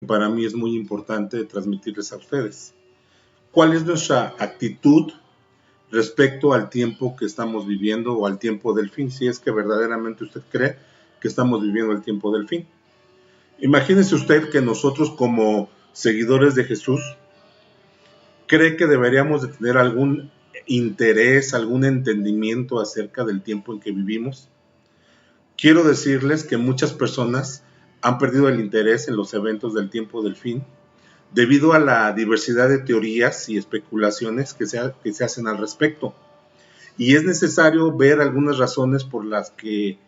Para mí es muy importante transmitirles a ustedes. ¿Cuál es nuestra actitud respecto al tiempo que estamos viviendo o al tiempo del fin? Si es que verdaderamente usted cree que estamos viviendo el tiempo del fin. Imagínese usted que nosotros como seguidores de Jesús, ¿cree que deberíamos de tener algún interés, algún entendimiento acerca del tiempo en que vivimos? Quiero decirles que muchas personas han perdido el interés en los eventos del tiempo del fin debido a la diversidad de teorías y especulaciones que se hacen al respecto. Y es necesario ver algunas razones por las que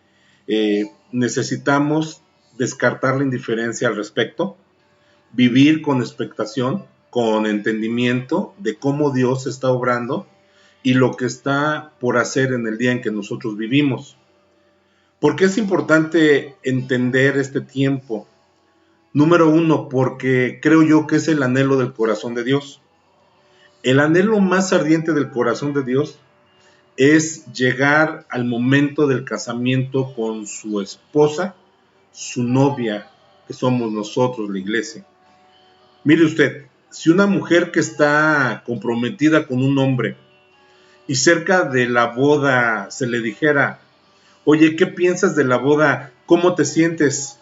necesitamos descartar la indiferencia al respecto, vivir con expectación, con entendimiento de cómo Dios está obrando y lo que está por hacer en el día en que nosotros vivimos. ¿Por qué es importante entender este tiempo? Número uno, porque creo yo que es el anhelo del corazón de Dios. El anhelo más ardiente del corazón de Dios es llegar al momento del casamiento con su esposa, su novia, que somos nosotros, la iglesia. Mire usted, si una mujer que está comprometida con un hombre y cerca de la boda se le dijera, oye, ¿qué piensas de la boda? ¿Cómo te sientes?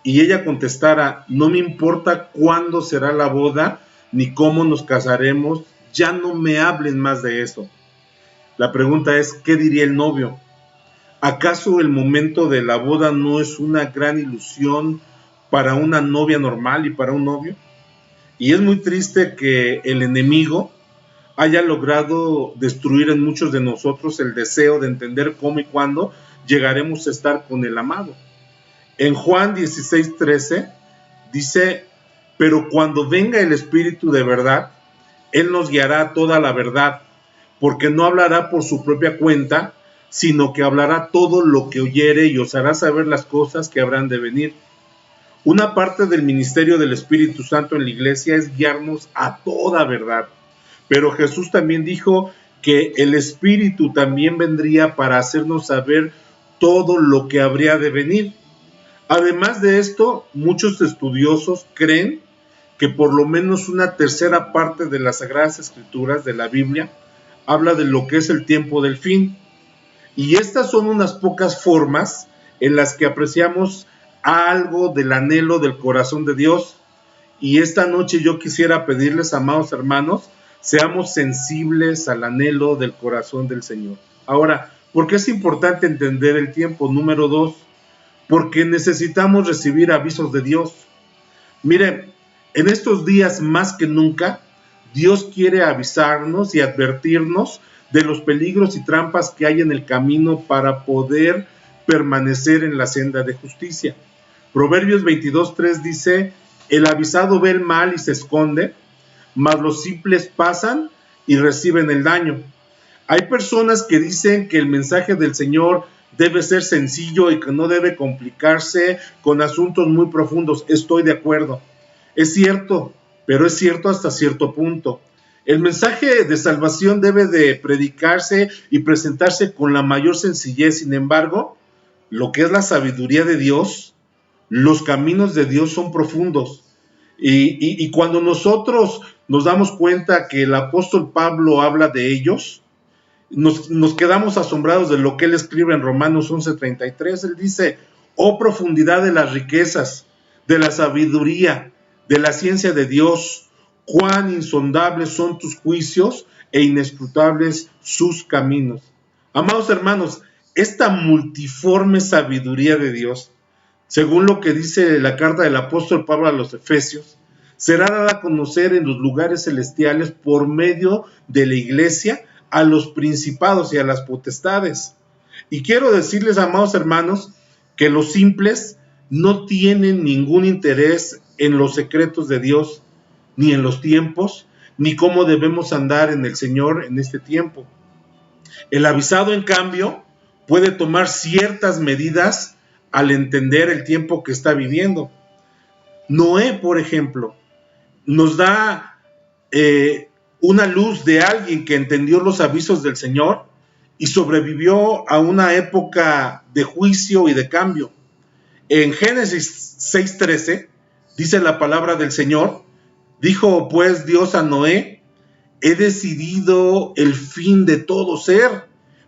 Y ella contestara, no me importa cuándo será la boda, ni cómo nos casaremos, ya no me hablen más de eso. La pregunta es, ¿qué diría el novio? ¿Acaso el momento de la boda no es una gran ilusión para una novia normal y para un novio? Y es muy triste que el enemigo haya logrado destruir en muchos de nosotros el deseo de entender cómo y cuándo llegaremos a estar con el amado. En Juan 16:13 dice, pero cuando venga el Espíritu de verdad, Él nos guiará a toda la verdad, porque no hablará por su propia cuenta, sino que hablará todo lo que oyere y os hará saber las cosas que habrán de venir. Una parte del ministerio del Espíritu Santo en la iglesia es guiarnos a toda verdad. Pero Jesús también dijo que el Espíritu también vendría para hacernos saber todo lo que habría de venir. Además de esto, muchos estudiosos creen que por lo menos una tercera parte de las Sagradas Escrituras de la Biblia habla de lo que es el tiempo del fin. Y estas son unas pocas formas en las que apreciamos algo del anhelo del corazón de Dios. Y esta noche yo quisiera pedirles, amados hermanos, seamos sensibles al anhelo del corazón del Señor. Ahora, ¿por qué es importante entender el tiempo? Número 2, porque necesitamos recibir avisos de Dios. Miren, en estos días más que nunca, Dios quiere avisarnos y advertirnos de los peligros y trampas que hay en el camino para poder permanecer en la senda de justicia. Proverbios 22:3 dice, el avisado ve el mal y se esconde, mas los simples pasan y reciben el daño. Hay personas que dicen que el mensaje del Señor debe ser sencillo y que no debe complicarse con asuntos muy profundos. Estoy de acuerdo. Es cierto, pero es cierto hasta cierto punto. El mensaje de salvación debe de predicarse y presentarse con la mayor sencillez. Sin embargo, lo que es la sabiduría de Dios, los caminos de Dios son profundos. Y cuando nosotros nos damos cuenta que el apóstol Pablo habla de ellos, nos quedamos asombrados de lo que él escribe en Romanos 11:33. Él dice, oh profundidad de las riquezas, de la sabiduría, de la ciencia de Dios, cuán insondables son tus juicios e inescrutables sus caminos. Amados hermanos, esta multiforme sabiduría de Dios, según lo que dice la carta del apóstol Pablo a los Efesios, será dada a conocer en los lugares celestiales por medio de la iglesia a los principados y a las potestades. Y quiero decirles, amados hermanos, que los simples no tienen ningún interés en los secretos de Dios, ni en los tiempos, ni cómo debemos andar en el Señor en este tiempo. El avisado, en cambio, puede tomar ciertas medidas al entender el tiempo que está viviendo. Noé, por ejemplo, nos da una luz de alguien que entendió los avisos del Señor y sobrevivió a una época de juicio y de cambio. En Génesis 6:13 Dice la palabra del Señor, dijo pues Dios a Noé: he decidido el fin de todo ser,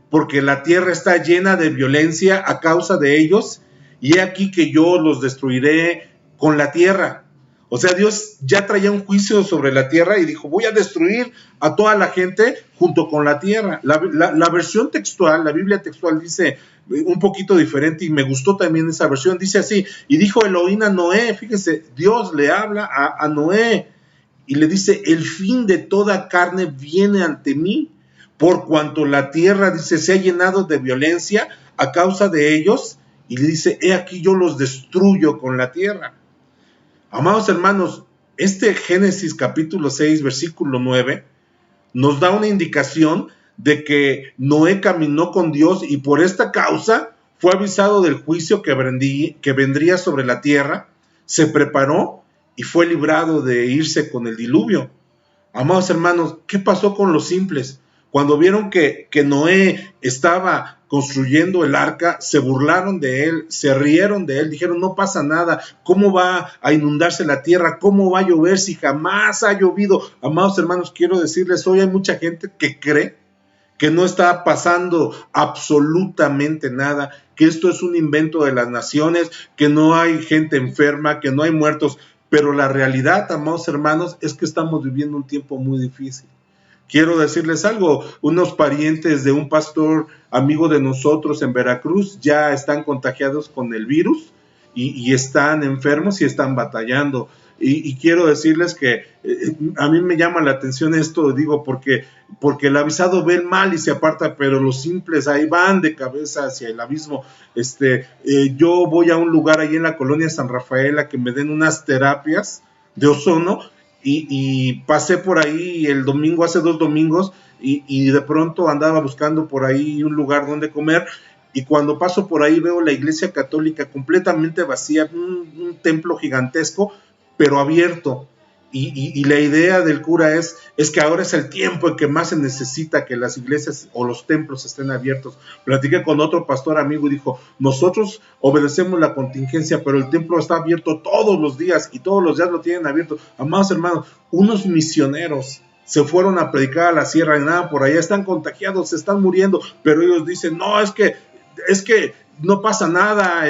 porque la tierra está llena de violencia a causa de ellos, y he aquí que yo los destruiré con la tierra. O sea, Dios ya traía un juicio sobre la tierra y dijo: voy a destruir a toda la gente junto con la tierra. La versión textual, la Biblia textual dice un poquito diferente, y me gustó también esa versión. Dice así: y dijo Elohim a Noé, fíjese, Dios le habla a Noé, y le dice: el fin de toda carne viene ante mí, por cuanto la tierra, dice, se ha llenado de violencia a causa de ellos, y le dice: he aquí yo los destruyo con la tierra. Amados hermanos, este Génesis capítulo 6, versículo 9, nos da una indicación de que Noé caminó con Dios, y por esta causa fue avisado del juicio que vendría sobre la tierra, se preparó y fue librado de irse con el diluvio. Amados hermanos, ¿qué pasó con los simples? Cuando vieron que Noé estaba construyendo el arca, se burlaron de él, se rieron de él, dijeron: no pasa nada, ¿cómo va a inundarse la tierra? ¿Cómo va a llover si jamás ha llovido? Amados hermanos, quiero decirles, hoy hay mucha gente que cree que no está pasando absolutamente nada, que esto es un invento de las naciones, que no hay gente enferma, que no hay muertos, pero la realidad, amados hermanos, es que estamos viviendo un tiempo muy difícil. Quiero decirles algo: unos parientes de un pastor amigo de nosotros en Veracruz ya están contagiados con el virus, y están enfermos y están batallando. Y quiero decirles que a mí me llama la atención esto, digo, porque el avisado ve el mal y se aparta, pero los simples ahí van de cabeza hacia el abismo. Yo voy a un lugar ahí en la colonia San Rafael a que me den unas terapias de ozono, y pasé por ahí el domingo, hace 2 domingos, y de pronto andaba buscando por ahí un lugar donde comer, y cuando paso por ahí veo la iglesia católica completamente vacía, un templo gigantesco, pero abierto. Y la idea del cura es que ahora es el tiempo en que más se necesita que las iglesias o los templos estén abiertos. Platiqué con otro pastor amigo y dijo: nosotros obedecemos la contingencia, pero el templo está abierto todos los días, y todos los días lo tienen abierto. Amados hermanos, unos misioneros se fueron a predicar a la sierra, y nada, por allá están contagiados, se están muriendo, pero ellos dicen: no, es que no pasa nada,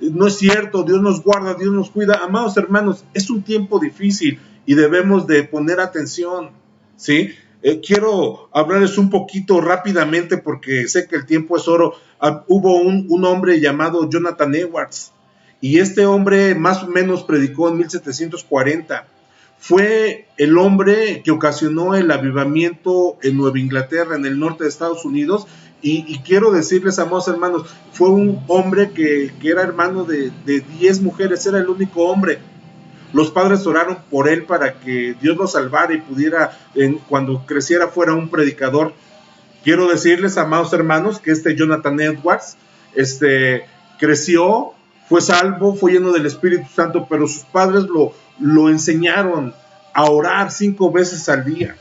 no es cierto, Dios nos guarda, Dios nos cuida. Amados hermanos, es un tiempo difícil y debemos de poner atención, ¿sí? Quiero hablarles un poquito rápidamente, porque sé que el tiempo es oro. Hubo un hombre llamado Jonathan Edwards, y este hombre más o menos predicó en 1740. Fue el hombre que ocasionó el avivamiento en Nueva Inglaterra, en el norte de Estados Unidos, y quiero decirles, amados hermanos, fue un hombre que era hermano de 10 mujeres, era el único hombre. Los padres oraron por él para que Dios lo salvara y pudiera, cuando creciera, fuera un predicador. Quiero decirles, amados hermanos, que Jonathan Edwards creció, fue salvo, fue lleno del Espíritu Santo, pero sus padres lo enseñaron a orar 5 veces al día.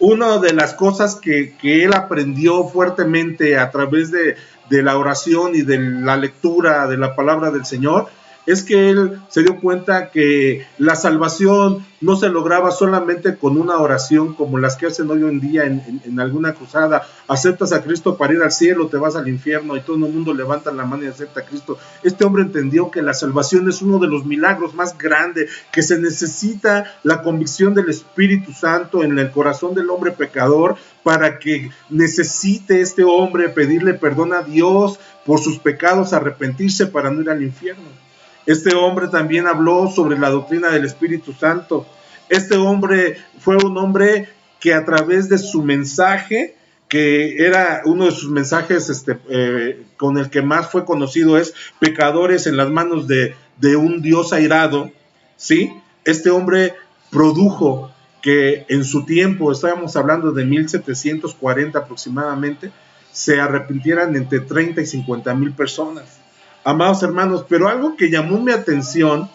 Una de las cosas que él aprendió fuertemente a través de la oración y de la lectura de la palabra del Señor es que él se dio cuenta que la salvación no se lograba solamente con una oración como las que hacen hoy en día en alguna cruzada: aceptas a Cristo para ir al cielo, te vas al infierno, y todo el mundo levanta la mano y acepta a Cristo. Este hombre entendió que la salvación es uno de los milagros más grandes, que se necesita la convicción del Espíritu Santo en el corazón del hombre pecador para que necesite este hombre pedirle perdón a Dios por sus pecados, arrepentirse para no ir al infierno. Este hombre también habló sobre la doctrina del Espíritu Santo. Este hombre fue un hombre que a través de su mensaje, que era uno de sus mensajes con el que más fue conocido, es pecadores en las manos de un Dios airado, ¿sí? Este hombre produjo que en su tiempo, estábamos hablando de 1740 aproximadamente, se arrepintieran entre 30 y 50 mil personas. Amados hermanos, pero algo que llamó mi atención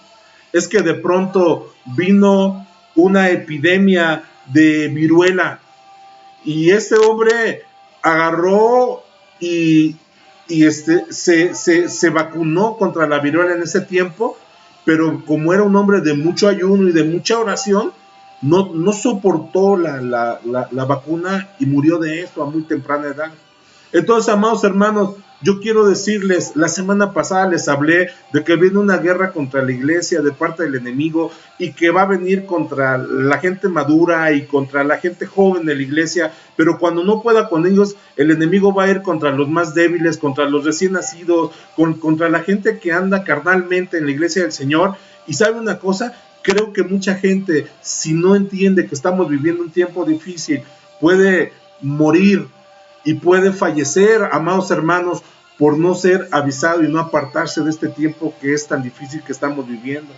es que de pronto vino una epidemia de viruela, y este hombre agarró y se vacunó contra la viruela en ese tiempo, pero como era un hombre de mucho ayuno y de mucha oración, no soportó la vacuna y murió de esto a muy temprana edad. Entonces, amados hermanos, yo quiero decirles, la semana pasada les hablé de que viene una guerra contra la iglesia de parte del enemigo y que va a venir contra la gente madura y contra la gente joven de la iglesia, pero cuando no pueda con ellos, el enemigo va a ir contra los más débiles, contra los recién nacidos, contra la gente que anda carnalmente en la iglesia del Señor. Y ¿sabe una cosa? Creo que mucha gente, si no entiende que estamos viviendo un tiempo difícil, puede morir y puede fallecer, amados hermanos, por no ser avisado y no apartarse de este tiempo que es tan difícil que estamos viviendo.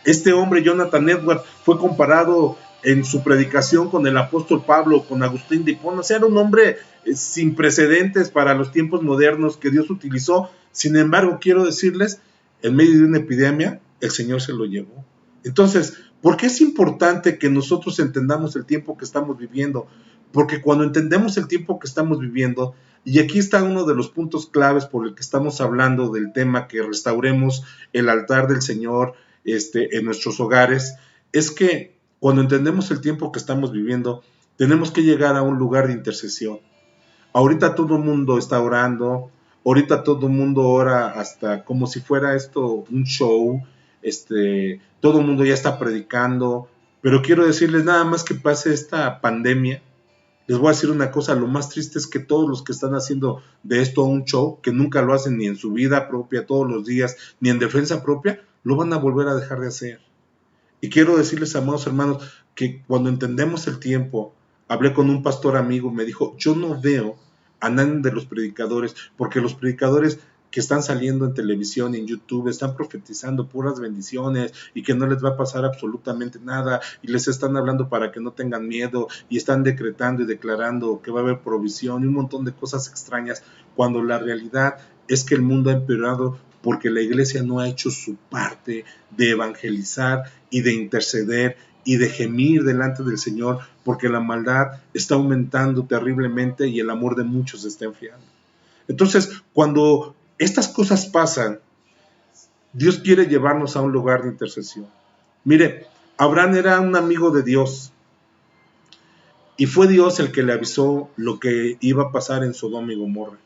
Este hombre, Jonathan Edwards, fue comparado en su predicación con el apóstol Pablo, con Agustín de Hipona. O sea, era un hombre sin precedentes para los tiempos modernos que Dios utilizó. Sin embargo, quiero decirles, en medio de una epidemia, el Señor se lo llevó. Entonces, ¿por qué es importante que nosotros entendamos el tiempo que estamos viviendo? Porque cuando entendemos el tiempo que estamos viviendo, y aquí está uno de los puntos claves por el que estamos hablando del tema que restauremos el altar del Señor en nuestros hogares, es que cuando entendemos el tiempo que estamos viviendo, tenemos que llegar a un lugar de intercesión. Ahorita todo el mundo está orando, ahorita todo el mundo ora hasta como si fuera esto un show, todo el mundo ya está predicando, pero quiero decirles, nada más que pase esta pandemia, les voy a decir una cosa, lo más triste es que todos los que están haciendo de esto un show, que nunca lo hacen ni en su vida propia todos los días, ni en defensa propia, lo van a volver a dejar de hacer. Y quiero decirles, amados hermanos, que cuando entendemos el tiempo, hablé con un pastor amigo, me dijo, yo no veo a nadie de los predicadores, porque los predicadores que están saliendo en televisión y en YouTube están profetizando puras bendiciones y que no les va a pasar absolutamente nada y les están hablando para que no tengan miedo y están decretando y declarando que va a haber provisión y un montón de cosas extrañas, cuando la realidad es que el mundo ha empeorado porque la iglesia no ha hecho su parte de evangelizar y de interceder y de gemir delante del Señor, porque la maldad está aumentando terriblemente y el amor de muchos se está enfriando. Entonces, cuando estas cosas pasan, Dios quiere llevarnos a un lugar de intercesión. Mire, Abraham era un amigo de Dios y fue Dios el que le avisó lo que iba a pasar en Sodoma y Gomorra.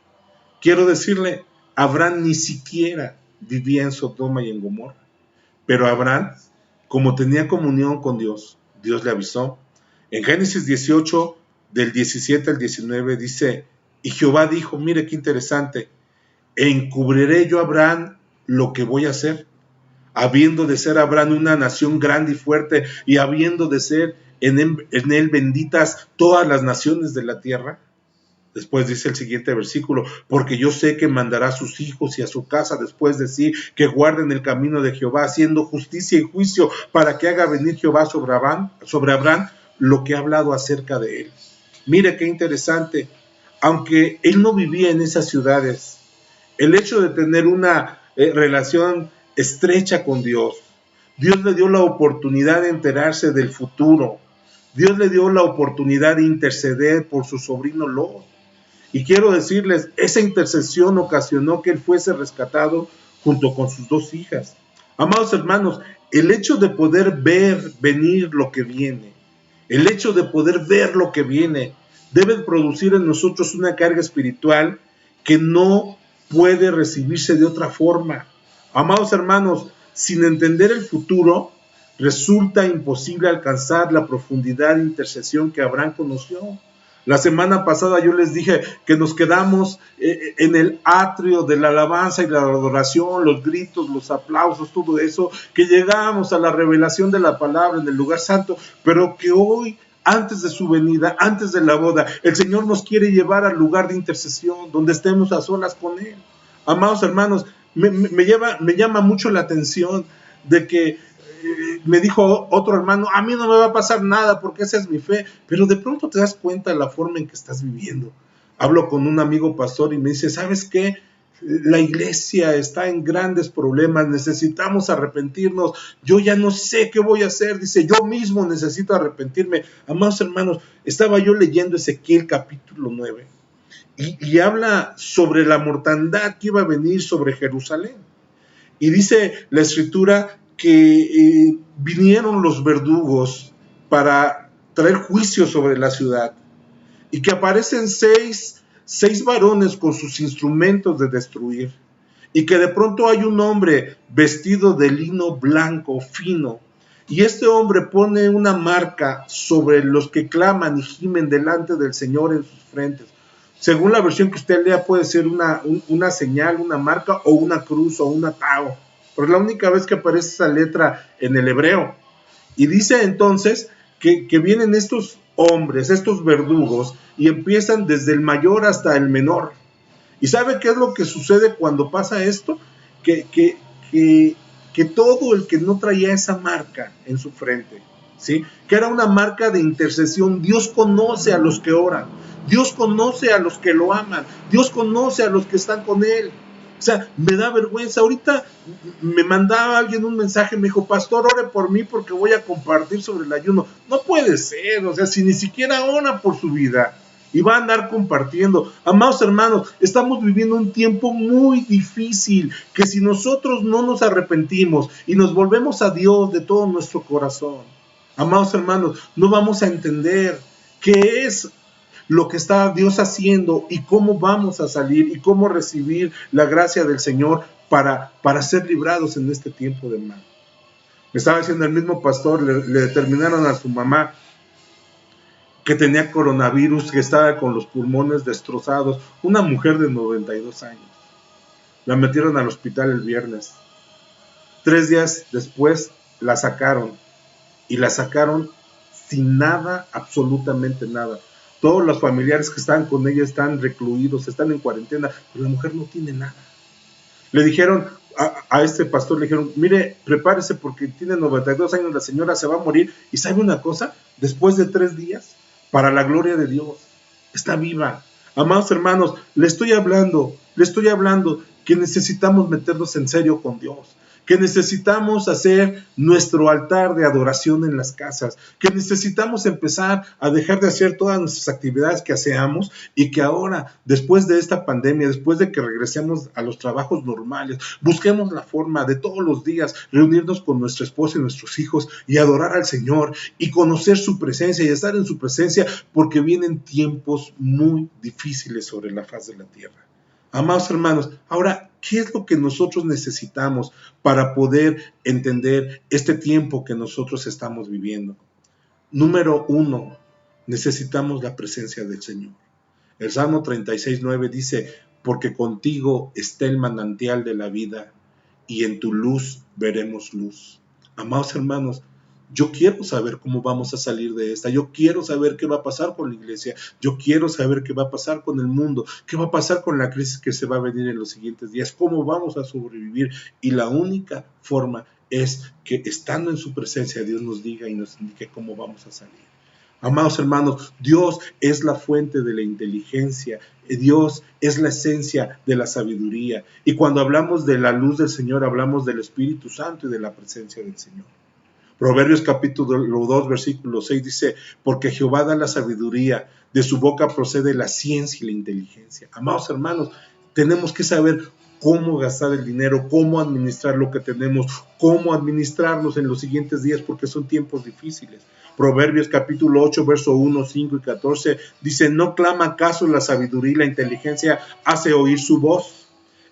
Quiero decirle, Abraham ni siquiera vivía en Sodoma y en Gomorra, pero Abraham, como tenía comunión con Dios, Dios le avisó. En Génesis 18, del 17 al 19, dice, y Jehová dijo, mire qué interesante, encubriré yo a Abraham lo que voy a hacer, habiendo de ser Abraham una nación grande y fuerte, y habiendo de ser en él benditas todas las naciones de la tierra. Después dice el siguiente versículo, porque yo sé que mandará a sus hijos y a su casa después de sí, que guarden el camino de Jehová, haciendo justicia y juicio, para que haga venir Jehová sobre Abraham lo que ha hablado acerca de él. Mire qué interesante, aunque él no vivía en esas ciudades, el hecho de tener una relación estrecha con Dios, Dios le dio la oportunidad de enterarse del futuro, Dios le dio la oportunidad de interceder por su sobrino Lot. Y quiero decirles, esa intercesión ocasionó que él fuese rescatado junto con sus dos hijas. Amados hermanos, el hecho de poder ver venir lo que viene, el hecho de poder ver lo que viene, debe producir en nosotros una carga espiritual que no puede recibirse de otra forma. Amados hermanos, sin entender el futuro, resulta imposible alcanzar la profundidad de intercesión que Abraham conoció. La semana pasada yo les dije que nos quedamos en el atrio de la alabanza y la adoración, los gritos, los aplausos, todo eso, que llegamos a la revelación de la palabra en el lugar santo, pero que hoy, antes de su venida, antes de la boda, el Señor nos quiere llevar al lugar de intercesión, donde estemos a solas con Él. Amados hermanos, me llama mucho la atención de que me dijo otro hermano, a mí no me va a pasar nada porque esa es mi fe, pero de pronto te das cuenta de la forma en que estás viviendo. Hablo con un amigo pastor y me dice, ¿sabes qué? La iglesia está en grandes problemas, necesitamos arrepentirnos, yo ya no sé qué voy a hacer, dice, yo mismo necesito arrepentirme. Amados hermanos, estaba yo leyendo Ezequiel capítulo 9 y habla sobre la mortandad que iba a venir sobre Jerusalén. Y dice la escritura vinieron los verdugos para traer juicio sobre la ciudad y que aparecen seis varones con sus instrumentos de destruir y que de pronto hay un hombre vestido de lino blanco fino y este hombre pone una marca sobre los que claman y gimen delante del Señor en sus frentes. Según la versión que usted lea puede ser una señal, una marca o una cruz o una tau, pero es la única vez que aparece esa letra en el hebreo. Y dice entonces que vienen estos hombres, estos verdugos, y empiezan desde el mayor hasta el menor. ¿Y sabe qué es lo que sucede cuando pasa esto? Que todo el que no traía esa marca en su frente, ¿sí? Que era una marca de intercesión. Dios conoce a los que oran, Dios conoce a los que lo aman, Dios conoce a los que están con Él. O sea, me da vergüenza. Ahorita me mandaba alguien un mensaje, me dijo, pastor, ore por mí porque voy a compartir sobre el ayuno. No puede ser, o sea, si ni siquiera ora por su vida y va a andar compartiendo. Amados hermanos, estamos viviendo un tiempo muy difícil, que si nosotros no nos arrepentimos y nos volvemos a Dios de todo nuestro corazón, amados hermanos, no vamos a entender qué es lo que está Dios haciendo y cómo vamos a salir y cómo recibir la gracia del Señor para ser librados en este tiempo de mal. Me estaba diciendo el mismo pastor, le determinaron a su mamá que tenía coronavirus, que estaba con los pulmones destrozados, una mujer de 92 años. La metieron al hospital el viernes. 3 días después la sacaron, y la sacaron sin nada, absolutamente nada. Todos los familiares que están con ella están recluidos, están en cuarentena, pero la mujer no tiene nada. Le dijeron a este pastor, le dijeron, mire, prepárese porque tiene 92 años, la señora se va a morir. Y ¿sabe una cosa? Después de 3 días, para la gloria de Dios, está viva. Amados hermanos, le estoy hablando que necesitamos meternos en serio con Dios, que necesitamos hacer nuestro altar de adoración en las casas, que necesitamos empezar a dejar de hacer todas nuestras actividades que hacíamos y que ahora, después de esta pandemia, después de que regresemos a los trabajos normales, busquemos la forma de todos los días reunirnos con nuestra esposa y nuestros hijos y adorar al Señor y conocer su presencia y estar en su presencia, porque vienen tiempos muy difíciles sobre la faz de la tierra. Amados hermanos, ahora, ¿qué es lo que nosotros necesitamos para poder entender este tiempo que nosotros estamos viviendo? Número 1, necesitamos la presencia del Señor. El Salmo 36:9 dice, porque contigo está el manantial de la vida y en tu luz veremos luz. Amados hermanos, yo quiero saber cómo vamos a salir de esta. Yo quiero saber qué va a pasar con la iglesia. Yo quiero saber qué va a pasar con el mundo. Qué va a pasar con la crisis que se va a venir en los siguientes días. Cómo vamos a sobrevivir. Y la única forma es que estando en su presencia Dios nos diga y nos indique cómo vamos a salir. Amados hermanos, Dios es la fuente de la inteligencia. Dios es la esencia de la sabiduría. Y cuando hablamos de la luz del Señor, hablamos del Espíritu Santo y de la presencia del Señor. Proverbios capítulo 2, versículo 6 dice, porque Jehová da la sabiduría, de su boca procede la ciencia y la inteligencia. Amados hermanos, tenemos que saber cómo gastar el dinero, cómo administrar lo que tenemos, cómo administrarnos en los siguientes días, porque son tiempos difíciles. Proverbios capítulo 8, verso 1, 5 y 14 dice, ¿no clama acaso la sabiduría y la inteligencia hace oír su voz?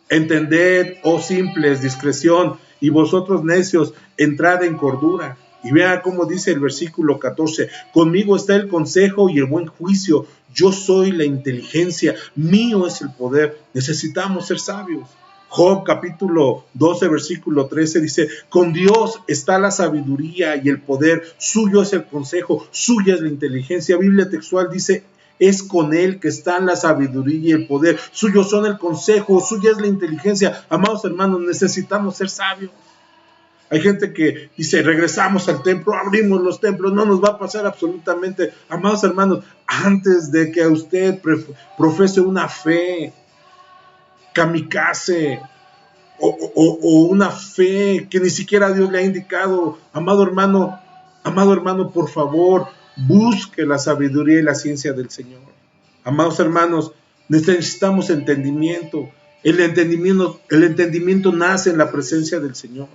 Entended, oh simples, discreción, y vosotros necios, entrad en cordura. Y vea cómo dice el versículo 14, conmigo está el consejo y el buen juicio, yo soy la inteligencia, mío es el poder. Necesitamos ser sabios. Job capítulo 12, versículo 13 dice, con Dios está la sabiduría y el poder, suyo es el consejo, suya es la inteligencia. Biblia textual dice, es con Él que están la sabiduría y el poder, suyos son el consejo, suya es la inteligencia. Amados hermanos, necesitamos ser sabios. Hay gente que dice, regresamos al templo, abrimos los templos, no nos va a pasar absolutamente. Amados hermanos, antes de que usted profese una fe kamikaze o una fe que ni siquiera Dios le ha indicado, amado hermano, por favor, busque la sabiduría y la ciencia del Señor. Amados hermanos, necesitamos entendimiento. El entendimiento nace en la presencia del Señor.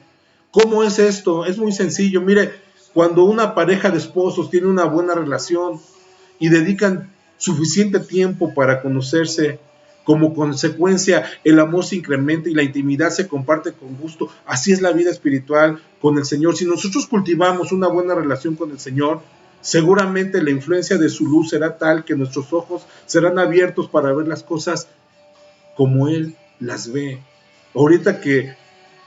¿Cómo es esto? Es muy sencillo. Mire, cuando una pareja de esposos tiene una buena relación y dedican suficiente tiempo para conocerse, como consecuencia el amor se incrementa y la intimidad se comparte con gusto. Así es la vida espiritual con el Señor. Si nosotros cultivamos una buena relación con el Señor, seguramente la influencia de su luz será tal que nuestros ojos serán abiertos para ver las cosas como Él las ve. Ahorita que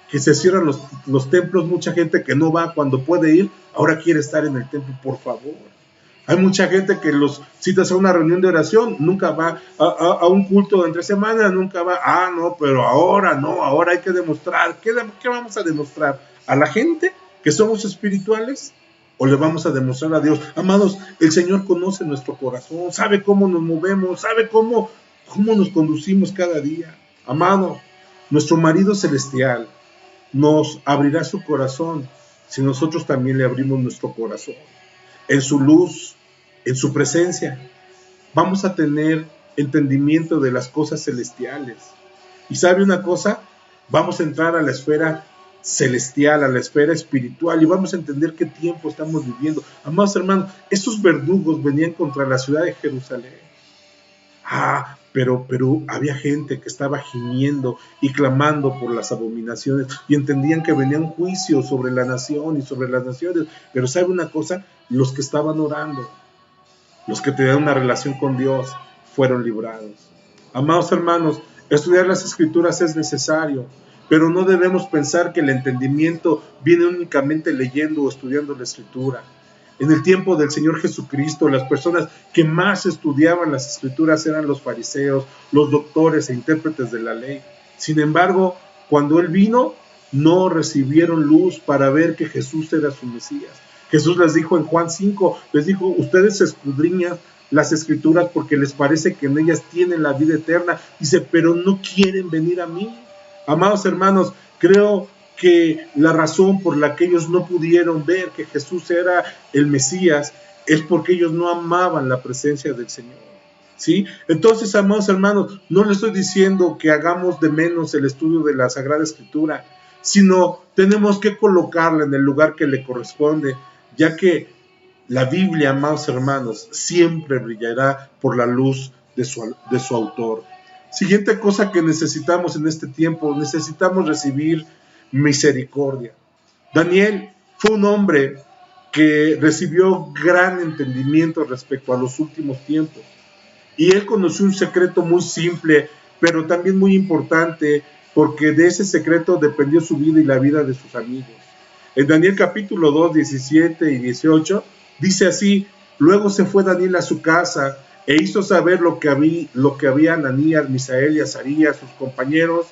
se cierran los templos, mucha gente que no va cuando puede ir, ahora quiere estar en el templo, por favor. Hay mucha gente que los citas a una reunión de oración, nunca va a un culto de entre semana, nunca va, no, pero ahora no, ahora hay que demostrar. ¿Qué vamos a demostrar? ¿A la gente que somos espirituales? ¿O le vamos a demostrar a Dios? Amados, el Señor conoce nuestro corazón, sabe cómo nos movemos, sabe cómo nos conducimos cada día. Amado, nuestro marido celestial nos abrirá su corazón si nosotros también le abrimos nuestro corazón. En su luz, en su presencia, vamos a tener entendimiento de las cosas celestiales. Y sabe una cosa, vamos a entrar a la esfera celestial, a la esfera espiritual, y vamos a entender qué tiempo estamos viviendo. Amados hermanos, esos verdugos venían contra la ciudad de Jerusalén. Pero había gente que estaba gimiendo y clamando por las abominaciones y entendían que venía un juicio sobre la nación y sobre las naciones. Pero ¿sabe una cosa? Los que estaban orando, los que tenían una relación con Dios, fueron librados. Amados hermanos, estudiar las Escrituras es necesario, pero no debemos pensar que el entendimiento viene únicamente leyendo o estudiando la Escritura. En el tiempo del Señor Jesucristo, las personas que más estudiaban las Escrituras eran los fariseos, los doctores e intérpretes de la ley. Sin embargo, cuando Él vino, no recibieron luz para ver que Jesús era su Mesías. Jesús les dijo en Juan 5, les dijo, ustedes escudriñan las Escrituras porque les parece que en ellas tienen la vida eterna. Dice, pero no quieren venir a mí. Amados hermanos, creo que la razón por la que ellos no pudieron ver que Jesús era el Mesías es porque ellos no amaban la presencia del Señor. ¿Sí? Entonces, amados hermanos, no les estoy diciendo que hagamos de menos el estudio de la Sagrada Escritura, sino tenemos que colocarla en el lugar que le corresponde, ya que la Biblia, amados hermanos, siempre brillará por la luz de su autor. Siguiente cosa que necesitamos en este tiempo, necesitamos recibir misericordia. Daniel fue un hombre que recibió gran entendimiento respecto a los últimos tiempos. Y él conoció un secreto muy simple, pero también muy importante, porque de ese secreto dependió su vida y la vida de sus amigos. En Daniel capítulo 2, 17 y 18, dice así, luego se fue Daniel a su casa e hizo saber lo que había Ananías, Misael y Azarías, sus compañeros,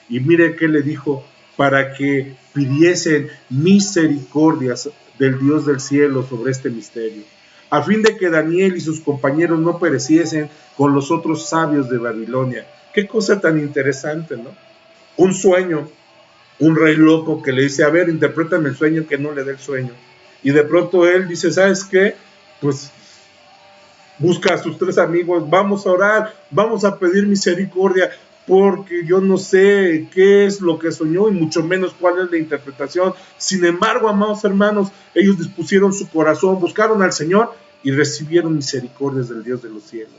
y mire qué le dijo, para que pidiesen misericordias del Dios del cielo sobre este misterio, a fin de que Daniel y sus compañeros no pereciesen con los otros sabios de Babilonia. Qué cosa tan interesante, ¿no? Un sueño, un rey loco que le dice, a ver, interprétame el sueño, que no le dé el sueño. Y de pronto él dice, ¿sabes qué? Pues busca a sus 3 amigos, vamos a orar, vamos a pedir misericordia, porque yo no sé qué es lo que soñó y mucho menos cuál es la interpretación. Sin embargo, amados hermanos, ellos dispusieron su corazón, buscaron al Señor y recibieron misericordias del Dios de los cielos.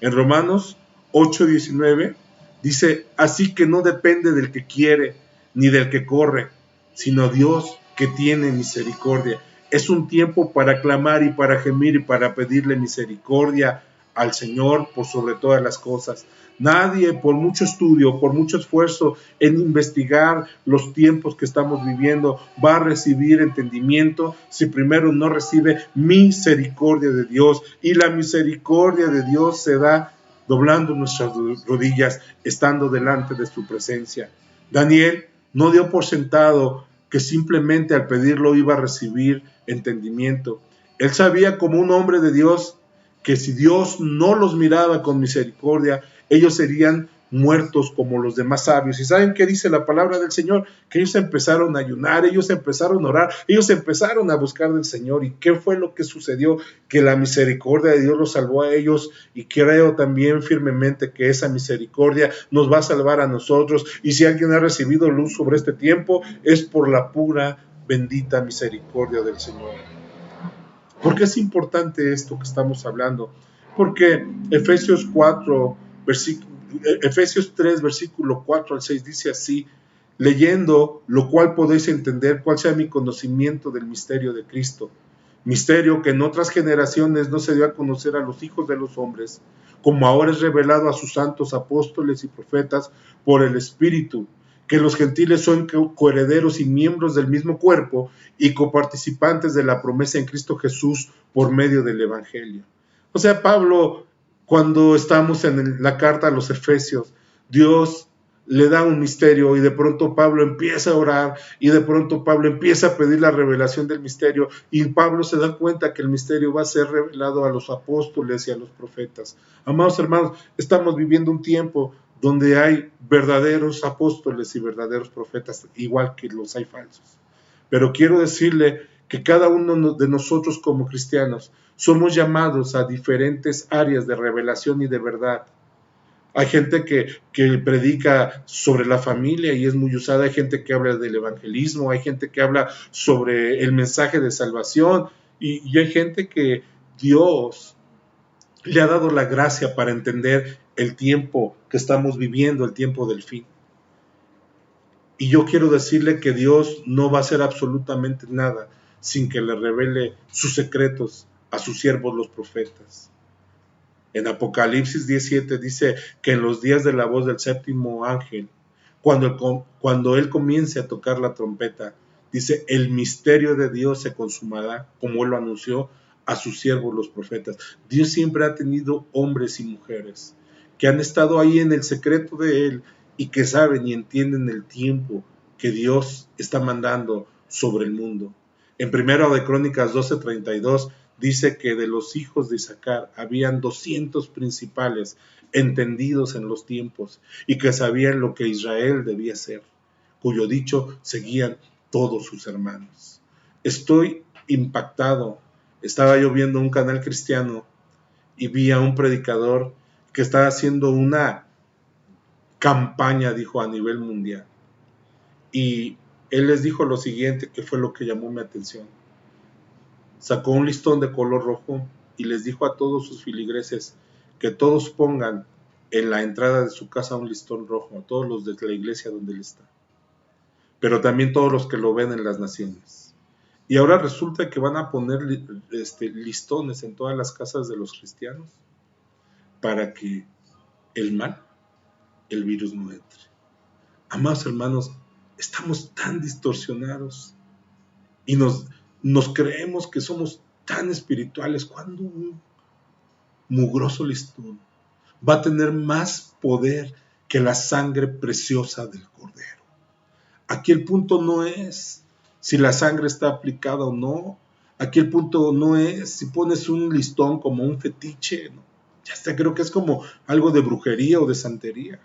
En Romanos 8:19 dice, así que no depende del que quiere ni del que corre, sino Dios que tiene misericordia. Es un tiempo para clamar y para gemir y para pedirle misericordia al Señor por sobre todas las cosas. Nadie, por mucho estudio, por mucho esfuerzo en investigar los tiempos que estamos viviendo, va a recibir entendimiento si primero no recibe misericordia de Dios. Y la misericordia de Dios se da doblando nuestras rodillas, estando delante de su presencia. Daniel no dio por sentado que simplemente al pedirlo iba a recibir entendimiento. Él sabía como un hombre de Dios que si Dios no los miraba con misericordia, ellos serían muertos como los demás sabios. ¿Y saben qué dice la palabra del Señor? Que ellos empezaron a ayunar, ellos empezaron a orar, ellos empezaron a buscar del Señor. ¿Y qué fue lo que sucedió? Que la misericordia de Dios los salvó a ellos, y creo también firmemente que esa misericordia nos va a salvar a nosotros. Y si alguien ha recibido luz sobre este tiempo, es por la pura, bendita misericordia del Señor. ¿Por qué es importante esto que estamos hablando? Porque Efesios 3, versículo 4 al 6 dice así: leyendo lo cual podéis entender cuál sea mi conocimiento del misterio de Cristo, misterio que en otras generaciones no se dio a conocer a los hijos de los hombres, como ahora es revelado a sus santos apóstoles y profetas por el Espíritu, que los gentiles son coherederos y miembros del mismo cuerpo y coparticipantes de la promesa en Cristo Jesús por medio del Evangelio. O sea, Pablo, cuando estamos en la carta a los Efesios, Dios le da un misterio y de pronto Pablo empieza a orar y de pronto Pablo empieza a pedir la revelación del misterio, y Pablo se da cuenta que el misterio va a ser revelado a los apóstoles y a los profetas. Amados hermanos, estamos viviendo un tiempo donde hay verdaderos apóstoles y verdaderos profetas, igual que los hay falsos. Pero quiero decirle que cada uno de nosotros como cristianos somos llamados a diferentes áreas de revelación y de verdad. Hay gente que predica sobre la familia y es muy usada, hay gente que habla del evangelismo, hay gente que habla sobre el mensaje de salvación, y hay gente que Dios le ha dado la gracia para entender el tiempo que estamos viviendo, el tiempo del fin. Y yo quiero decirle que Dios no va a hacer absolutamente nada sin que le revele sus secretos a sus siervos los profetas. En Apocalipsis 17 dice que en los días de la voz del séptimo ángel, cuando él comience a tocar la trompeta, dice, el misterio de Dios se consumará, como él lo anunció a sus siervos los profetas. Dios siempre ha tenido hombres y mujeres que han estado ahí en el secreto de él y que saben y entienden el tiempo que Dios está mandando sobre el mundo. En 1 de Crónicas 12:32 dice que de los hijos de Isaacar habían 200 principales entendidos en los tiempos y que sabían lo que Israel debía hacer, cuyo dicho seguían todos sus hermanos. Estoy impactado. Estaba yo viendo un canal cristiano y vi a un predicador que estaba haciendo una campaña, dijo, a nivel mundial. Y él les dijo lo siguiente, que fue lo que llamó mi atención. Sacó un listón de color rojo y les dijo a todos sus filigreses que todos pongan en la entrada de su casa un listón rojo, a todos los de la iglesia donde él está, pero también todos los que lo ven en las naciones. Y ahora resulta que van a poner listones en todas las casas de los cristianos para que el mal, el virus no entre. Amados hermanos, estamos tan distorsionados y nos creemos que somos tan espirituales cuando un mugroso listón va a tener más poder que la sangre preciosa del Cordero. Aquí el punto no es si la sangre está aplicada o no. Aquí el punto no es si pones un listón como un fetiche, ¿no? Ya está, creo que es como algo de brujería o de santería.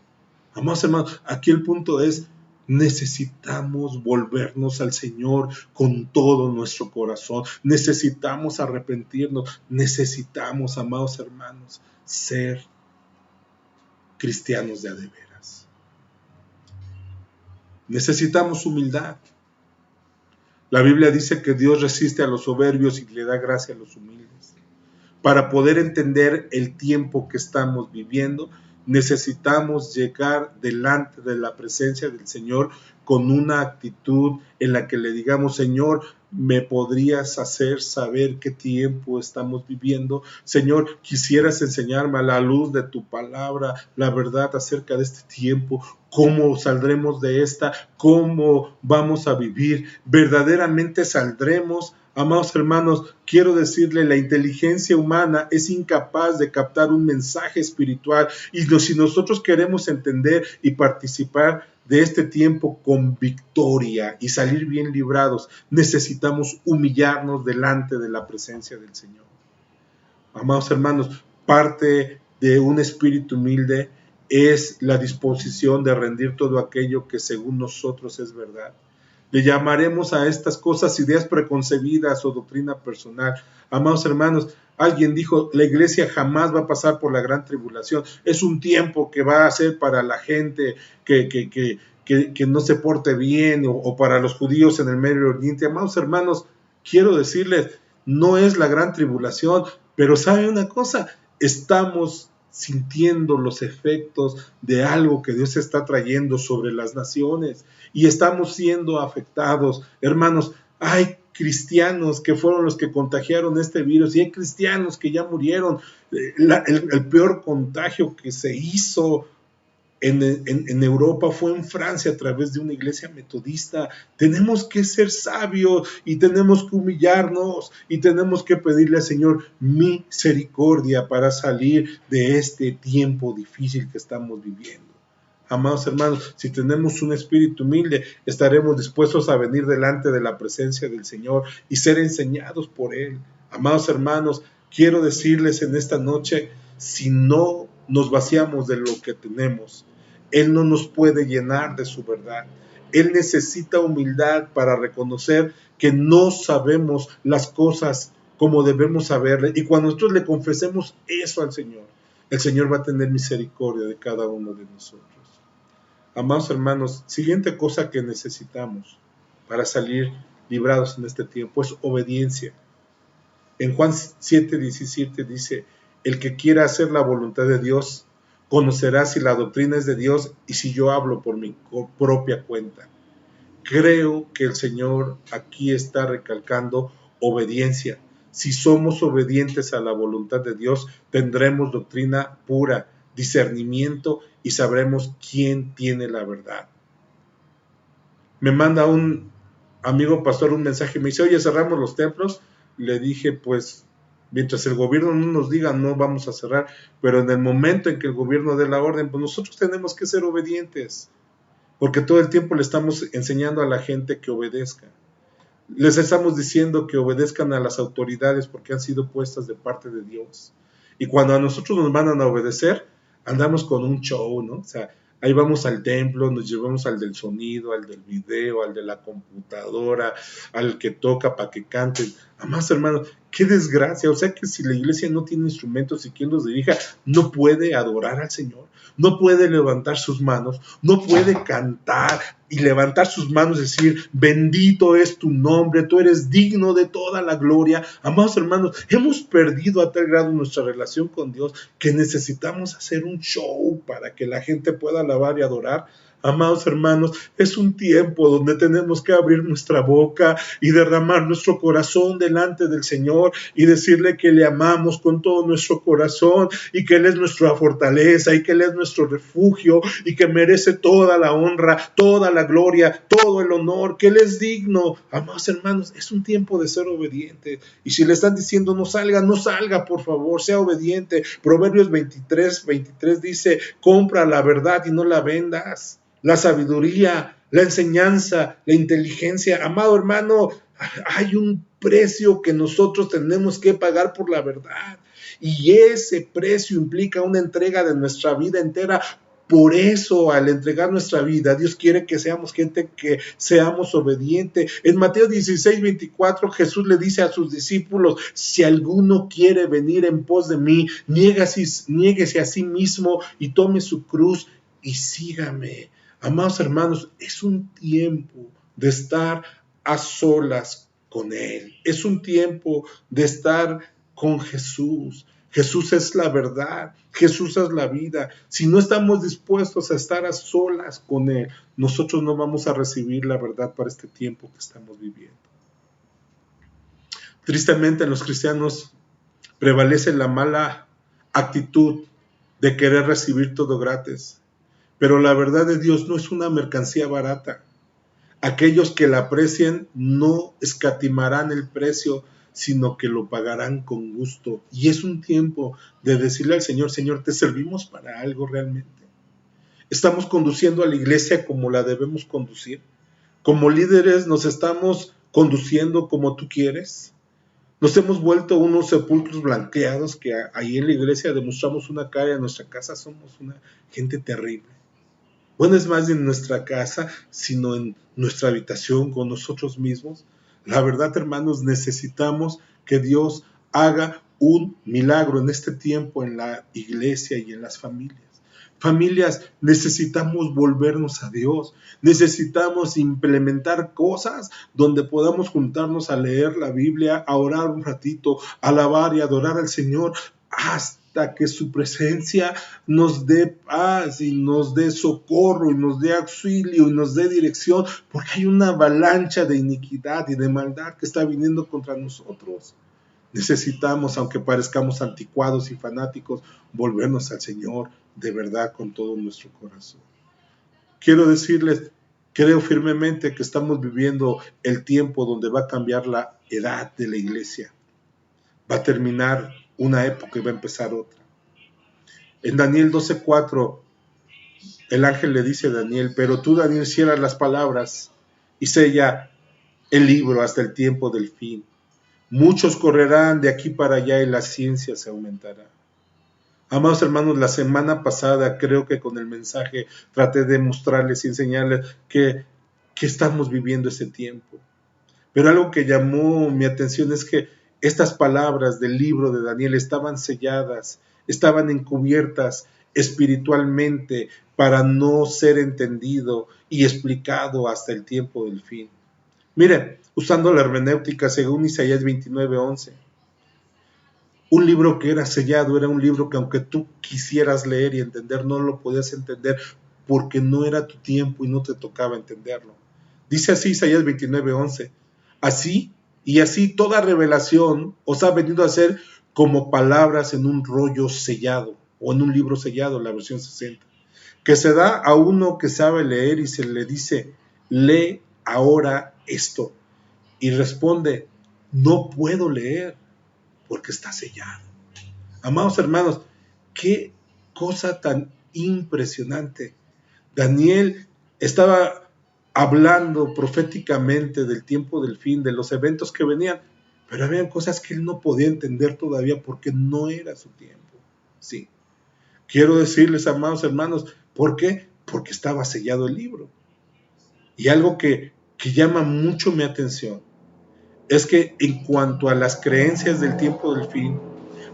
Amados hermanos, aquí el punto es: necesitamos volvernos al Señor con todo nuestro corazón. Necesitamos arrepentirnos. Necesitamos, amados hermanos, ser cristianos de a de veras. Necesitamos humildad. La Biblia dice que Dios resiste a los soberbios y le da gracia a los humildes. Para poder entender el tiempo que estamos viviendo, necesitamos llegar delante de la presencia del Señor con una actitud en la que le digamos: Señor, ¿me podrías hacer saber qué tiempo estamos viviendo? Señor, quisieras enseñarme a la luz de tu palabra la verdad acerca de este tiempo, cómo saldremos de esta, cómo vamos a vivir, verdaderamente saldremos. Amados hermanos, quiero decirle, la inteligencia humana es incapaz de captar un mensaje espiritual, y si nosotros queremos entender y participar de este tiempo con victoria y salir bien librados, necesitamos humillarnos delante de la presencia del Señor. Amados hermanos, parte de un espíritu humilde es la disposición de rendir todo aquello que según nosotros es verdad. Le llamaremos a estas cosas ideas preconcebidas o doctrina personal. Amados hermanos, alguien dijo, la iglesia jamás va a pasar por la gran tribulación. Es un tiempo que va a ser para la gente que no se porte bien o para los judíos en el Medio Oriente. Amados hermanos, quiero decirles, no es la gran tribulación, pero ¿sabe una cosa? Estamos sintiendo los efectos de algo que Dios está trayendo sobre las naciones y estamos siendo afectados. Hermanos, hay cristianos que fueron los que contagiaron este virus y hay cristianos que ya murieron. El peor contagio que se hizo en Europa fue en Francia a través de una iglesia metodista. Tenemos que ser sabios y tenemos que humillarnos y tenemos que pedirle al Señor misericordia para salir de este tiempo difícil que estamos viviendo. Amados hermanos, si tenemos un espíritu humilde, estaremos dispuestos a venir delante de la presencia del Señor y ser enseñados por Él. Amados hermanos, quiero decirles en esta noche, si no nos vaciamos de lo que tenemos, Él no nos puede llenar de su verdad. Él necesita humildad para reconocer que no sabemos las cosas como debemos saberle. Y cuando nosotros le confesemos eso al Señor, el Señor va a tener misericordia de cada uno de nosotros. Amados hermanos, siguiente cosa que necesitamos para salir librados en este tiempo es obediencia. En Juan 7:17 dice, el que quiera hacer la voluntad de Dios, conocerá si la doctrina es de Dios y si yo hablo por mi propia cuenta. Creo que el Señor aquí está recalcando obediencia. Si somos obedientes a la voluntad de Dios, tendremos doctrina pura, discernimiento y sabremos quién tiene la verdad. Me manda un amigo pastor un mensaje y me dice, oye, cerramos los templos. Le dije, pues, mientras el gobierno no nos diga, no vamos a cerrar, pero en el momento en que el gobierno dé la orden, pues nosotros tenemos que ser obedientes, porque todo el tiempo le estamos enseñando a la gente que obedezca. Les estamos diciendo que obedezcan a las autoridades porque han sido puestas de parte de Dios. Y cuando a nosotros nos mandan a obedecer, andamos con un show, ¿no? O sea, ahí vamos al templo, nos llevamos al del sonido, al del video, al de la computadora, al que toca para que canten. Además, hermanos, qué desgracia. O sea que si la iglesia no tiene instrumentos y quien los dirija, no puede adorar al Señor, no puede levantar sus manos, no puede cantar y levantar sus manos y decir, bendito es tu nombre, tú eres digno de toda la gloria. Amados hermanos, hemos perdido a tal grado nuestra relación con Dios que necesitamos hacer un show para que la gente pueda alabar y adorar. Amados hermanos, es un tiempo donde tenemos que abrir nuestra boca y derramar nuestro corazón delante del Señor y decirle que le amamos con todo nuestro corazón y que Él es nuestra fortaleza y que Él es nuestro refugio y que merece toda la honra, toda la gloria, todo el honor, que Él es digno. Amados hermanos, es un tiempo de ser obediente. Y si le están diciendo no salga, no salga, por favor, sea obediente. Proverbios 23 dice, compra la verdad y no la vendas. La sabiduría, la enseñanza, la inteligencia. Amado hermano, hay un precio que nosotros tenemos que pagar por la verdad. Y ese precio implica una entrega de nuestra vida entera. Por eso, al entregar nuestra vida, Dios quiere que seamos gente que seamos obedientes. En Mateo 16:24, Jesús le dice a sus discípulos, si alguno quiere venir en pos de mí, niéguese a sí mismo y tome su cruz y sígame. Amados hermanos, es un tiempo de estar a solas con Él. Es un tiempo de estar con Jesús. Jesús es la verdad, Jesús es la vida. Si no estamos dispuestos a estar a solas con Él, nosotros no vamos a recibir la verdad para este tiempo que estamos viviendo. Tristemente en los cristianos prevalece la mala actitud de querer recibir todo gratis. Pero la verdad de Dios no es una mercancía barata. Aquellos que la aprecien no escatimarán el precio, sino que lo pagarán con gusto. Y es un tiempo de decirle al Señor, Señor, ¿te servimos para algo realmente? ¿Estamos conduciendo a la iglesia como la debemos conducir? ¿Como líderes nos estamos conduciendo como tú quieres? Nos hemos vuelto unos sepulcros blanqueados que ahí en la iglesia demostramos una cara y en nuestra casa somos una gente terrible. Bueno, es más en nuestra casa, sino en nuestra habitación con nosotros mismos. La verdad, hermanos, necesitamos que Dios haga un milagro en este tiempo en la iglesia y en las familias. Familias, necesitamos volvernos a Dios, necesitamos implementar cosas donde podamos juntarnos a leer la Biblia, a orar un ratito, a alabar y adorar al Señor hasta que su presencia nos dé paz y nos dé socorro y nos dé auxilio y nos dé dirección, porque hay una avalancha de iniquidad y de maldad que está viniendo contra nosotros. Necesitamos, aunque parezcamos anticuados y fanáticos, volvernos al Señor de verdad con todo nuestro corazón. Quiero decirles, creo firmemente que estamos viviendo el tiempo donde va a cambiar la edad de la iglesia. Va a terminar una época y va a empezar otra. En Daniel 12:4, el ángel le dice a Daniel, pero tú, Daniel, cierra las palabras y sella el libro hasta el tiempo del fin. Muchos correrán de aquí para allá y la ciencia se aumentará. Amados hermanos, la semana pasada creo que con el mensaje traté de mostrarles y enseñarles que estamos viviendo ese tiempo. Pero algo que llamó mi atención es que estas palabras del libro de Daniel estaban selladas, estaban encubiertas espiritualmente para no ser entendido y explicado hasta el tiempo del fin. Miren, usando la hermenéutica según Isaías 29:11, un libro que era sellado era un libro que aunque tú quisieras leer y entender, no lo podías entender porque no era tu tiempo y no te tocaba entenderlo. Dice así Isaías 29:11, así y así toda revelación os ha venido a ser como palabras en un rollo sellado o en un libro sellado, la versión 60, que se da a uno que sabe leer y se le dice, lee ahora esto, y responde, no puedo leer porque está sellado. Amados hermanos, qué cosa tan impresionante. Daniel estaba hablando proféticamente del tiempo del fin, de los eventos que venían, pero había cosas que él no podía entender todavía porque no era su tiempo. Sí. Quiero decirles, amados hermanos, ¿por qué? Porque estaba sellado el libro. Y algo que llama mucho mi atención es que en cuanto a las creencias del tiempo del fin,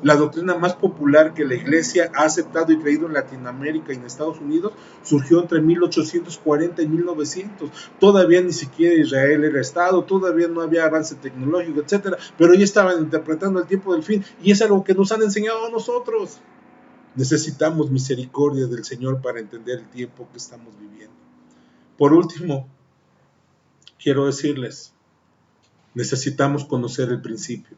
la doctrina más popular que la iglesia ha aceptado y creído en Latinoamérica y en Estados Unidos surgió entre 1840 y 1900. Todavía ni siquiera Israel era Estado, todavía no había avance tecnológico, etcétera, pero ya estaban interpretando el tiempo del fin y es algo que nos han enseñado a nosotros. Necesitamos misericordia del Señor para entender el tiempo que estamos viviendo. Por último, quiero decirles, necesitamos conocer el principio.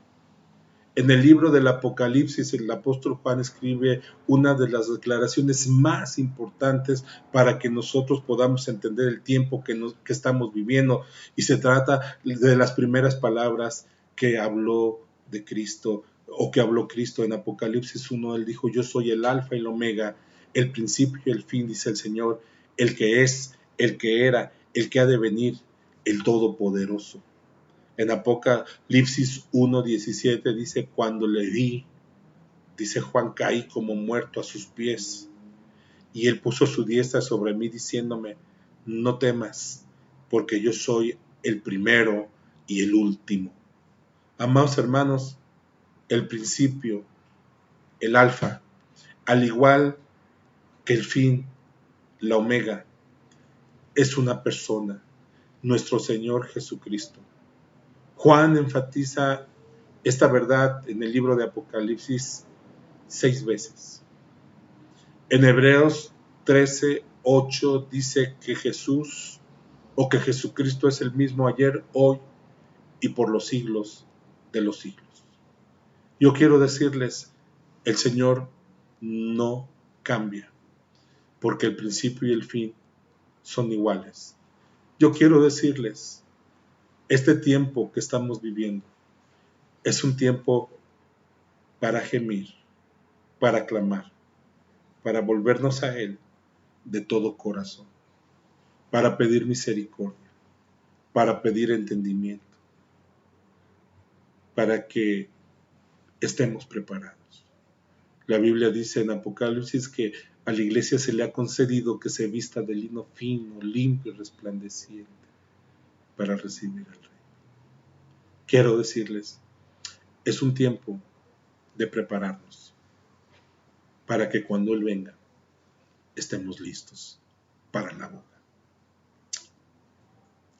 En el libro del Apocalipsis, el apóstol Juan escribe una de las declaraciones más importantes para que nosotros podamos entender el tiempo que estamos viviendo. Y se trata de las primeras palabras que habló de Cristo, o que habló Cristo en Apocalipsis 1. Él dijo, yo soy el alfa y el omega, el principio y el fin, dice el Señor, el que es, el que era, el que ha de venir, el Todopoderoso. En Apocalipsis 1:17 dice, cuando le vi, dice Juan, caí como muerto a sus pies. Y él puso su diestra sobre mí diciéndome, no temas, porque yo soy el primero y el último. Amados hermanos, el principio, el alfa, al igual que el fin, la omega, es una persona, nuestro Señor Jesucristo. Juan enfatiza esta verdad en el libro de Apocalipsis 6 veces. En Hebreos 13:8 dice que Jesús o que Jesucristo es el mismo ayer, hoy y por los siglos de los siglos. Yo quiero decirles, el Señor no cambia, porque el principio y el fin son iguales. Yo quiero decirles, este tiempo que estamos viviendo es un tiempo para gemir, para clamar, para volvernos a Él de todo corazón, para pedir misericordia, para pedir entendimiento. para que estemos preparados. La Biblia dice en Apocalipsis que a la iglesia se le ha concedido que se vista de lino fino, limpio y resplandeciente para recibir al Rey. Quiero decirles, es un tiempo de prepararnos para que cuando Él venga estemos listos para la boda.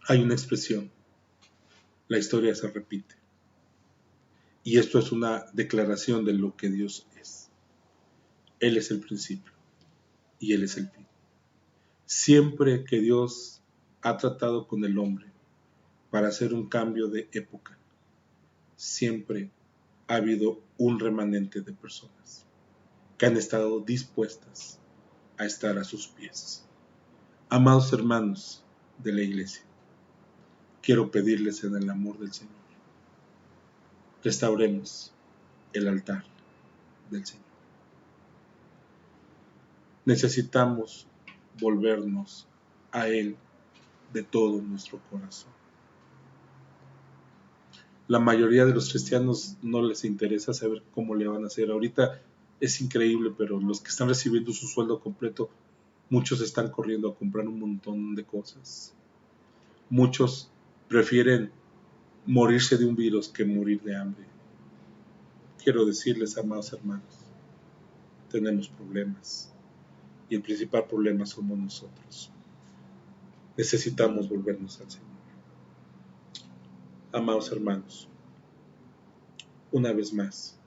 Hay una expresión, la historia se repite, y esto es una declaración de lo que Dios es. Él es el principio y Él es el fin. Siempre que Dios ha tratado con el hombre para hacer un cambio de época, siempre ha habido un remanente de personas que han estado dispuestas a estar a sus pies. Amados hermanos de la iglesia, quiero pedirles en el amor del Señor, restauremos el altar del Señor. Necesitamos volvernos a Él de todo nuestro corazón. La mayoría de los cristianos no les interesa saber cómo le van a hacer. Ahorita es increíble, pero los que están recibiendo su sueldo completo, muchos están corriendo a comprar un montón de cosas. Muchos prefieren morirse de un virus que morir de hambre. Quiero decirles, amados hermanos, tenemos problemas y el principal problema somos nosotros. Necesitamos volvernos al Señor. Amados hermanos, una vez más,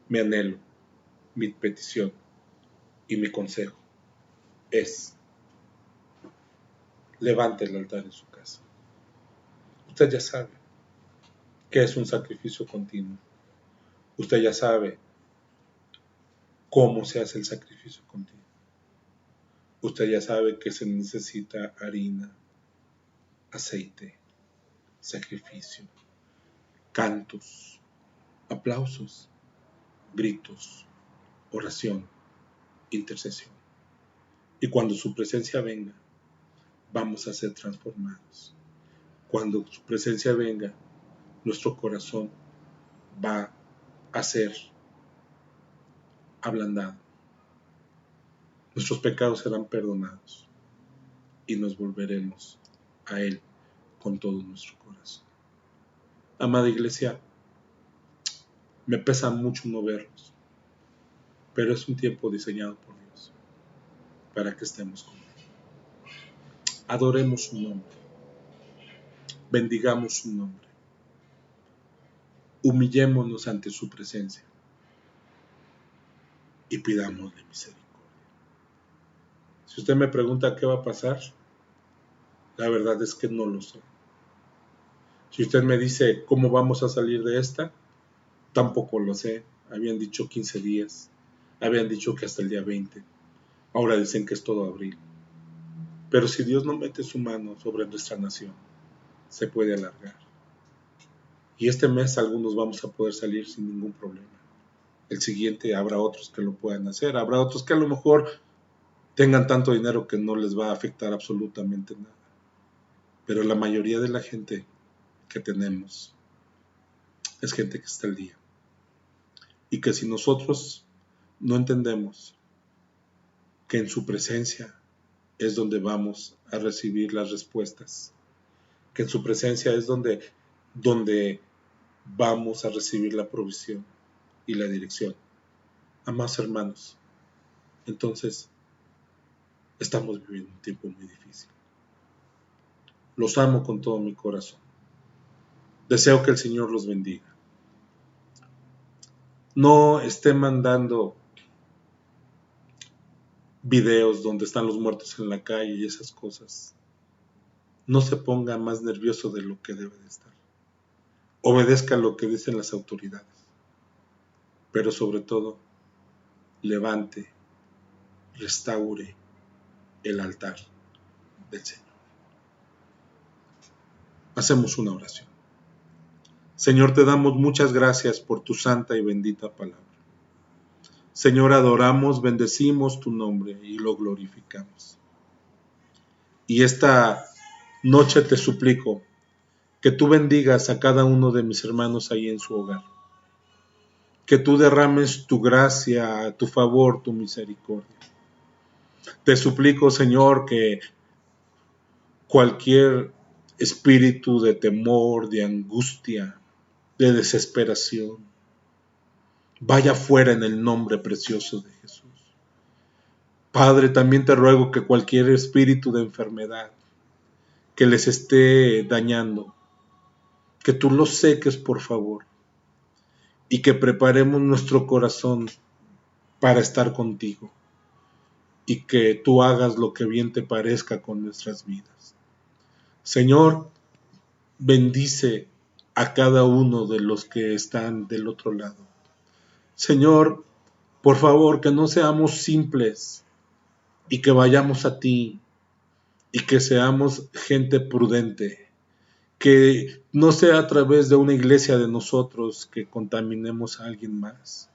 mi anhelo, mi petición y mi consejo es: levante el altar en su casa. Usted ya sabe que es un sacrificio continuo. Usted ya sabe cómo se hace el sacrificio continuo. Usted ya sabe que se necesita harina, aceite, sacrificio, cantos, aplausos, gritos, oración, intercesión. Y cuando su presencia venga, vamos a ser transformados. Cuando su presencia venga, nuestro corazón va a ser ablandado. Nuestros pecados serán perdonados y nos volveremos a Él con todo nuestro corazón. Amada iglesia, me pesa mucho no verlos, pero es un tiempo diseñado por Dios para que estemos con Él. Adoremos su nombre, bendigamos su nombre, humillémonos ante su presencia y pidámosle misericordia. Si usted me pregunta qué va a pasar, la verdad es que no lo sé. Si usted me dice cómo vamos a salir de esta, tampoco lo sé. Habían dicho 15 días, habían dicho que hasta el día 20, ahora dicen que es todo abril. Pero si Dios no mete su mano sobre nuestra nación, se puede alargar. Y este mes algunos vamos a poder salir sin ningún problema. El siguiente habrá otros que lo puedan hacer, habrá otros que a lo mejor tengan tanto dinero que no les va a afectar absolutamente nada. Pero la mayoría de la gente que tenemos es gente que está al día. Y que si nosotros no entendemos que en su presencia es donde vamos a recibir las respuestas, que en su presencia es donde vamos a recibir la provisión y la dirección. Amados hermanos, entonces estamos viviendo un tiempo muy difícil. Los amo con todo mi corazón. Deseo que el Señor los bendiga. No esté mandando videos donde están los muertos en la calle y esas cosas. No se ponga más nervioso de lo que debe de estar. Obedezca lo que dicen las autoridades. Pero sobre todo, levante, restaure el altar del Señor. Hacemos una oración. Señor, te damos muchas gracias por tu santa y bendita palabra. Señor, adoramos, bendecimos tu nombre y lo glorificamos. Y esta noche te suplico Que tú bendigas a cada uno de mis hermanos ahí en su hogar. Que tú derrames tu gracia, tu favor, tu misericordia. Te suplico, Señor, que cualquier espíritu de temor, de angustia, de desesperación, vaya fuera en el nombre precioso de Jesús. Padre, también te ruego que cualquier espíritu de enfermedad que les esté dañando, que tú lo seques, por favor, y que preparemos nuestro corazón para estar contigo, y que tú hagas lo que bien te parezca con nuestras vidas. Señor, bendice a cada uno de los que están del otro lado. Señor, por favor, que no seamos simples y que vayamos a ti y que seamos gente prudente, que no sea a través de una iglesia de nosotros que contaminemos a alguien más,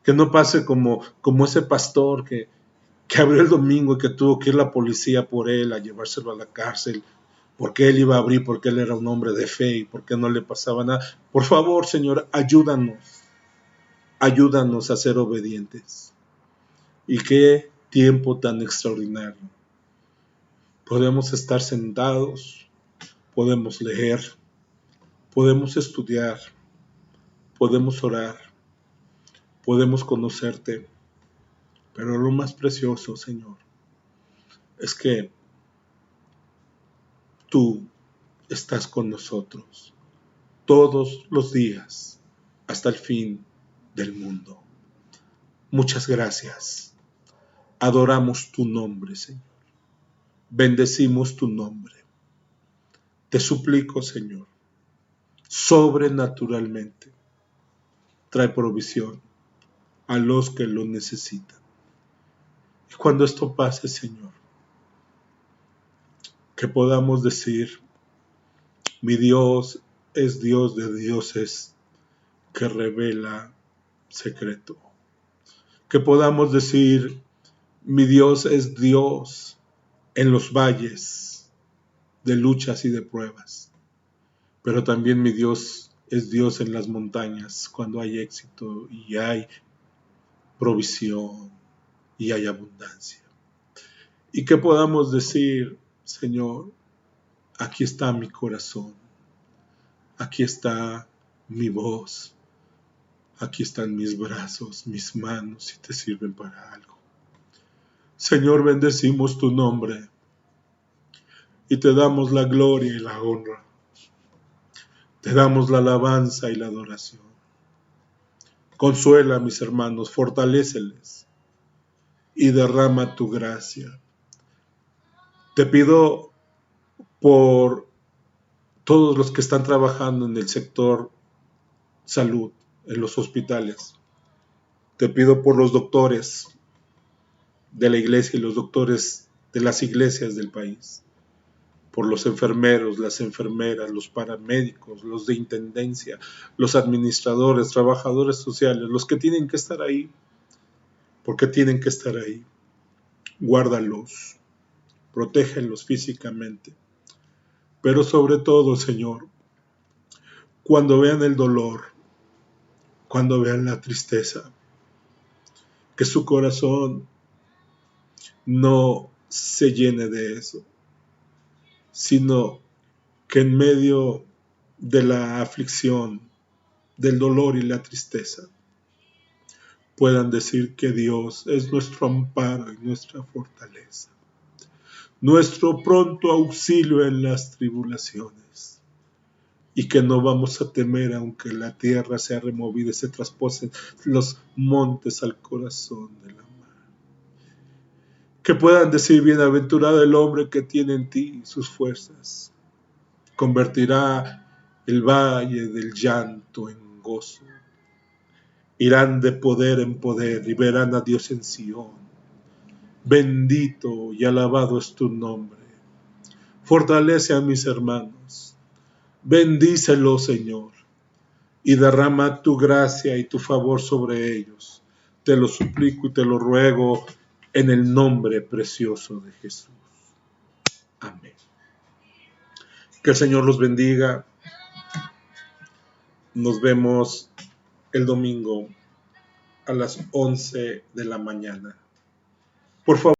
que no pase como ese pastor que abrió el domingo y que tuvo que ir la policía por él a llevárselo a la cárcel, porque él iba a abrir, porque él era un hombre de fe y porque no le pasaba nada. Por favor, Señor, ayúdanos a ser obedientes. Y qué tiempo tan extraordinario. Podemos estar sentados, podemos leer, podemos estudiar, podemos orar, podemos conocerte, pero lo más precioso, Señor, es que tú estás con nosotros todos los días hasta el fin del mundo. Muchas gracias. Adoramos tu nombre, Señor. Bendecimos tu nombre. Te suplico, Señor, sobrenaturalmente, trae provisión a los que lo necesitan. Y cuando esto pase, Señor, que podamos decir, mi Dios es Dios de dioses que revela secreto. Que podamos decir, mi Dios es Dios en los valles de luchas y de pruebas. Pero también mi Dios es Dios en las montañas, cuando hay éxito y hay provisión y hay abundancia. Y que podamos decir, Señor, aquí está mi corazón, aquí está mi voz, aquí están mis brazos, mis manos, si te sirven para algo. Señor, bendecimos tu nombre y te damos la gloria y la honra. Te damos la alabanza y la adoración. Consuela a mis hermanos, fortaléceles y derrama tu gracia. Te pido por todos los que están trabajando en el sector salud, en los hospitales. Te pido por los doctores de la iglesia y los doctores de las iglesias del país, por los enfermeros, las enfermeras, los paramédicos, los de intendencia, los administradores, trabajadores sociales, los que tienen que estar ahí, porque tienen que estar ahí. Guárdalos, protégelos físicamente, pero sobre todo, Señor, cuando vean el dolor, cuando vean la tristeza, que su corazón no se llene de eso, sino que en medio de la aflicción, del dolor y la tristeza, puedan decir que Dios es nuestro amparo y nuestra fortaleza, nuestro pronto auxilio en las tribulaciones, y que no vamos a temer aunque la tierra sea removida y se trasposen los montes al corazón de la mar. Que puedan decir, bienaventurado el hombre que tiene en ti sus fuerzas, convertirá el valle del llanto en gozo. Irán de poder en poder y verán a Dios en Sión. Bendito y alabado es tu nombre. Fortalece a mis hermanos. Bendícelos, Señor, y derrama tu gracia y tu favor sobre ellos. Te lo suplico y te lo ruego en el nombre precioso de Jesús. Amén. Que el Señor los bendiga, Nos vemos el domingo a las 11 de la mañana. Por favor.